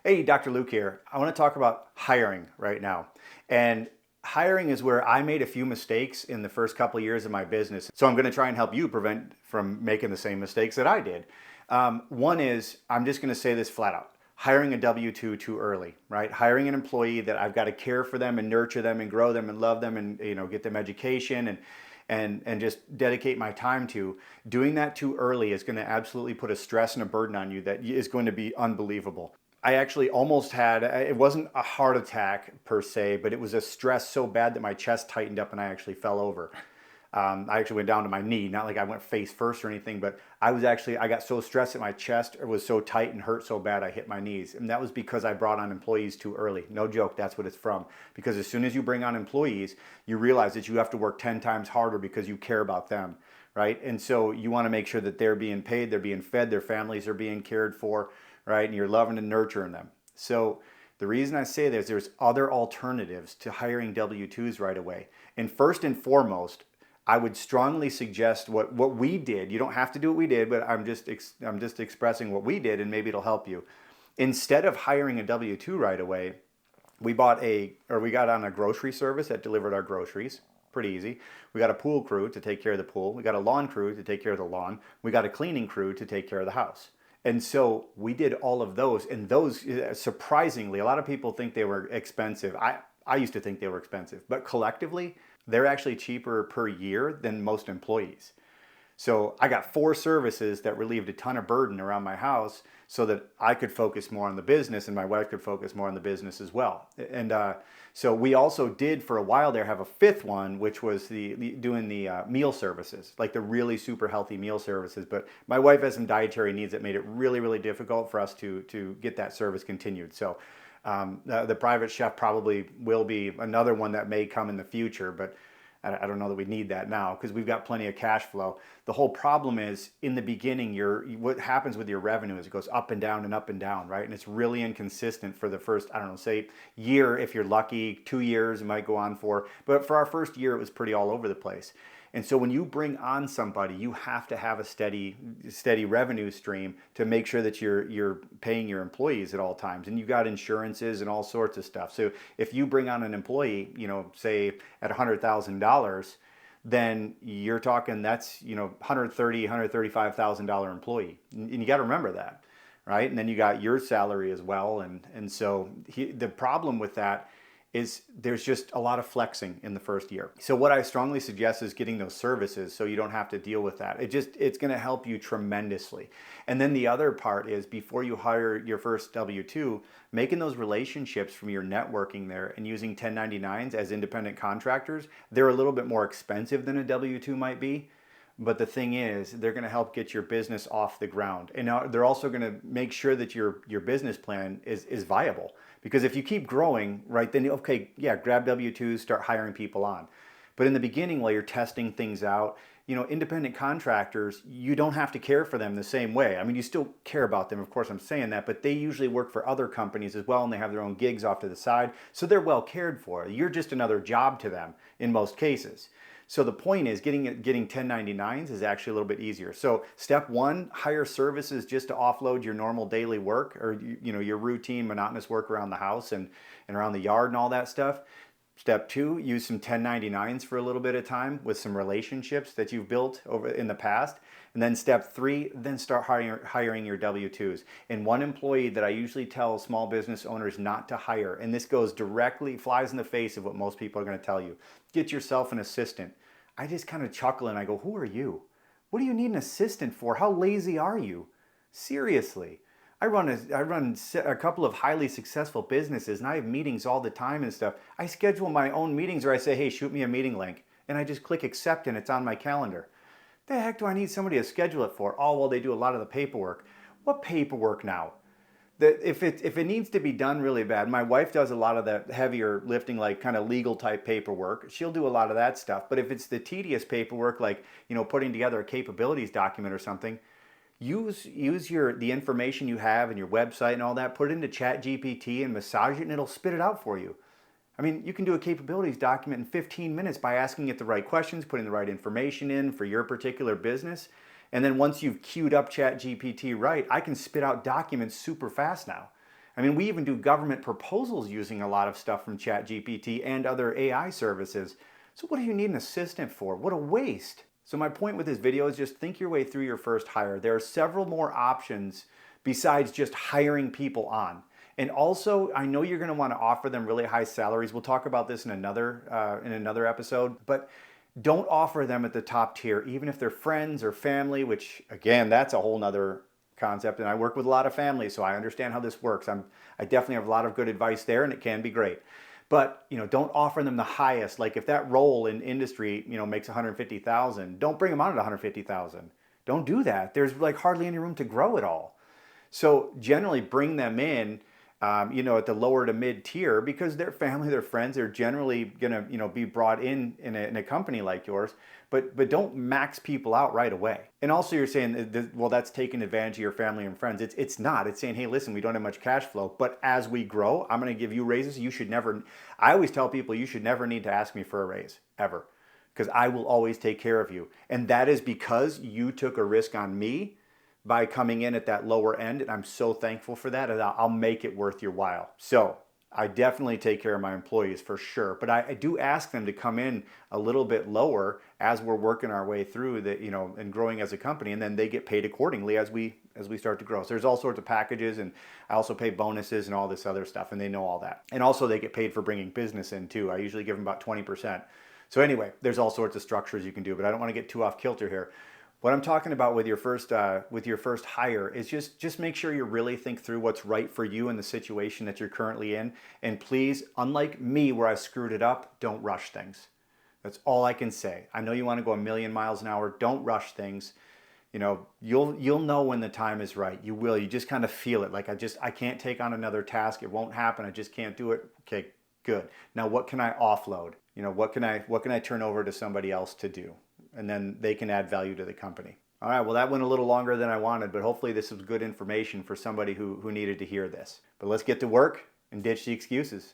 Hey, Dr. Luke here. I want to talk about hiring right now. And hiring is where I made a few mistakes in the first couple of years of my business. So I'm going to try and help you prevent from making the same mistakes that I did. One is, I'm just going to say this flat out. Hiring a W-2 too early, right? Hiring an employee that I've got to care for them and nurture them and grow them and love them and get them education and just dedicate my time to. Doing that too early is going to absolutely put a stress and a burden on you that is going to be unbelievable. I actually almost had, it wasn't a heart attack per se, but it was a stress so bad that my chest tightened up and I actually fell over. I actually went down to my knee, not like I went face first or anything, but I got so stressed that my chest was so tight and hurt so bad I hit my knees. And that was because I brought on employees too early. No joke, that's what it's from. Because as soon as you bring on employees, you realize that you have to work 10 times harder because you care about them, right? And so you want to make sure that they're being paid, they're being fed, their families are being cared for, right? And you're loving and nurturing them. So the reason I say this, there's other alternatives to hiring W-2s right away. And first and foremost, I would strongly suggest what we did. You don't have to do what we did, but I'm just expressing what we did, and maybe it'll help you. Instead of hiring a W-2 right away, we got on a grocery service that delivered our groceries. Pretty easy. We got a pool crew to take care of the pool. We got a lawn crew to take care of the lawn. We got a cleaning crew to take care of the house. And so we did all of those, and those, surprisingly, a lot of people think they were expensive. I used to think they were expensive, but collectively, they're actually cheaper per year than most employees. So I got 4 services that relieved a ton of burden around my house so that I could focus more on the business and my wife could focus more on the business as well. And so we also did for a while there have a 5th one, which was doing the meal services, like the really super healthy meal services. But my wife has some dietary needs that made it really, really difficult for us to get that service continued. So the private chef probably will be another one that may come in the future, but I don't know that we need that now because we've got plenty of cash flow. The whole problem is in the beginning, what happens with your revenue is it goes up and down and up and down, right? And it's really inconsistent for the first, I don't know, say year if you're lucky, 2 years it might go on for, but for our first year it was pretty all over the place. And so when you bring on somebody, you have to have a steady revenue stream to make sure that you're paying your employees at all times. And you've got insurances and all sorts of stuff. So if you bring on an employee, say at $100,000, then you're talking that's $135,000 employee, and you got to remember that, right? And then you got your salary as well, and so the problem with that is there's just a lot of flexing in the first year. So what I strongly suggest is getting those services so you don't have to deal with that. It's going to help you tremendously. And then the other part is before you hire your first W-2, making those relationships from your networking there and using 1099s as independent contractors, they're a little bit more expensive than a W-2 might be. But the thing is, they're going to help get your business off the ground. And now they're also going to make sure that your business plan is viable. Because if you keep growing, right, then, okay, yeah, grab W-2s, start hiring people on. But in the beginning, while you're testing things out, independent contractors, you don't have to care for them the same way. I mean, you still care about them, of course I'm saying that, but they usually work for other companies as well, and they have their own gigs off to the side, so they're well cared for. You're just another job to them in most cases. So the point is getting 1099s is actually a little bit easier. So step 1, hire services just to offload your normal daily work or your routine monotonous work around the house and around the yard and all that stuff. Step 2, use some 1099s for a little bit of time with some relationships that you've built over in the past. And then step 3, then start hiring your W-2s. And one employee that I usually tell small business owners not to hire, and this flies in the face of what most people are going to tell you. Get yourself an assistant. I just kind of chuckle and I go, who are you? What do you need an assistant for? How lazy are you? Seriously. I run a couple of highly successful businesses and I have meetings all the time and stuff. I schedule my own meetings or I say, hey, shoot me a meeting link. And I just click accept and it's on my calendar. The heck do I need somebody to schedule it for? Oh, well, they do a lot of the paperwork. What paperwork now? If it needs to be done really bad, my wife does a lot of the heavier lifting, like kind of legal type paperwork. She'll do a lot of that stuff. But if it's the tedious paperwork, like putting together a capabilities document or something, use the information you have and your website and all that. Put it into ChatGPT and massage it, and it'll spit it out for you. I mean, you can do a capabilities document in 15 minutes by asking it the right questions, putting the right information in for your particular business. And then once you've queued up ChatGPT right, I can spit out documents super fast now. I mean, we even do government proposals using a lot of stuff from ChatGPT and other AI services. So what do you need an assistant for? What a waste. So my point with this video is just think your way through your first hire. There are several more options besides just hiring people on. And also, I know you're going to want to offer them really high salaries. We'll talk about this in another episode, but don't offer them at the top tier, even if they're friends or family, which again, that's a whole nother concept. And I work with a lot of families, so I understand how this works. I definitely have a lot of good advice there, and it can be great. But don't offer them the highest. Like if that role in industry makes 150,000, don't bring them on at 150,000. Don't do that. There's like hardly any room to grow at all. So generally bring them in at the lower to mid tier, because their family, their friends, they're generally gonna be brought in a company like yours. But don't max people out right away. And also you're saying, well, that's taking advantage of your family and friends. It's not. It's saying, hey, listen, we don't have much cash flow, but as we grow, I'm going to give you raises. You should never. I always tell people you should never need to ask me for a raise ever, because I will always take care of you, and that is because you took a risk on me by coming in at that lower end, and I'm so thankful for that, and I'll make it worth your while. So I definitely take care of my employees for sure, but I do ask them to come in a little bit lower as we're working our way through and growing as a company, and then they get paid accordingly as we start to grow. So there's all sorts of packages, and I also pay bonuses and all this other stuff, and they know all that. And also they get paid for bringing business in too. I usually give them about 20%. So anyway, there's all sorts of structures you can do, but I don't want to get too off kilter here. What I'm talking about with your first hire is just make sure you really think through what's right for you in the situation that you're currently in. And please, unlike me where I screwed it up, don't rush things. That's all I can say. I know you want to go a million miles an hour. Don't rush things. You'll know when the time is right. You will. You just kind of feel it. Like I can't take on another task. It won't happen. I just can't do it. Okay, good. Now what can I offload? What can I turn over to somebody else to do? And then they can add value to the company. All right, well, that went a little longer than I wanted, but hopefully this was good information for somebody who needed to hear this. But let's get to work and ditch the excuses.